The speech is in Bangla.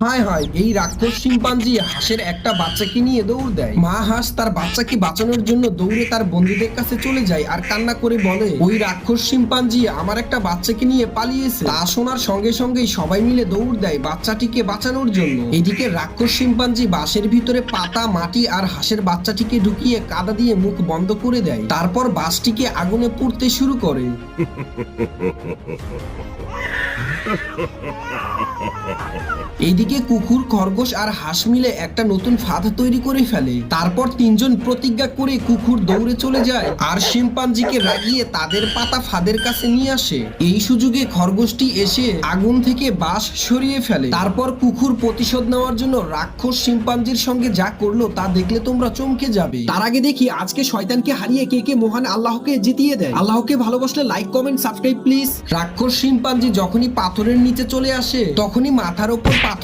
হায় হায়, এই রাক্ষস শিম্পাঞ্জি হাঁসের একটা বাচ্চাকে নিয়ে দৌড় দেয়। মা হাঁস তার বাচ্চাকে বাঁচানোর জন্য দৌড়ে তার বন্ধুদের কাছে চলে যায় আর কান্না করে বলে, ওই রাক্ষস শিম্পাঞ্জি আমার একটা বাচ্চাকে নিয়ে পালিয়েছে। তা শোনার সঙ্গে সঙ্গেই সবাই মিলে দৌড় দেয় বাচ্চাটিকে বাঁচানোর জন্য। এদিকে রাক্ষস শিম্পাঞ্জি বাঁশের ভিতরে পাতা, মাটি আর হাঁসের বাচ্চাটিকে ঢুকিয়ে কাদা দিয়ে মুখ বন্ধ করে দেয়। তারপর বাঁশটিকে আগুনে পুড়তে শুরু করে। এইদিকে কুকুর, খরগোশ আর হাঁস মিলে একটা নতুন ফাঁদ তৈরি করে ফেলে। তারপর তিনজন প্রতিজ্ঞা করে কুকুর দৌড়ে চলে যায় আর শিম্পাঞ্জিকে রাগিয়ে তাদের পাতা ফাঁদের কাছে নিয়ে আসে। এই সুযোগে খরগোশটি এসে আগুন থেকে বাঁশ সরিয়ে ফেলে। তারপর কুকুর প্রতিশোধ নেওয়ার জন্য রাক্ষস শিম্পাঞ্জির সঙ্গে যা করলো তা দেখলে তোমরা চমকে যাবে। তার আগে দেখি আজকে শয়তানকে হারিয়ে কে কে মহান আল্লাহকে জিতিয়ে দেয়। আল্লাহকে ভালোবাসলে লাইক, কমেন্ট, সাবস্ক্রাইব প্লিজ। রাক্ষস শিম্পাঞ্জি যখনই পাথরের নিচে চলে আসে তখনই মাথার ওপর পাথর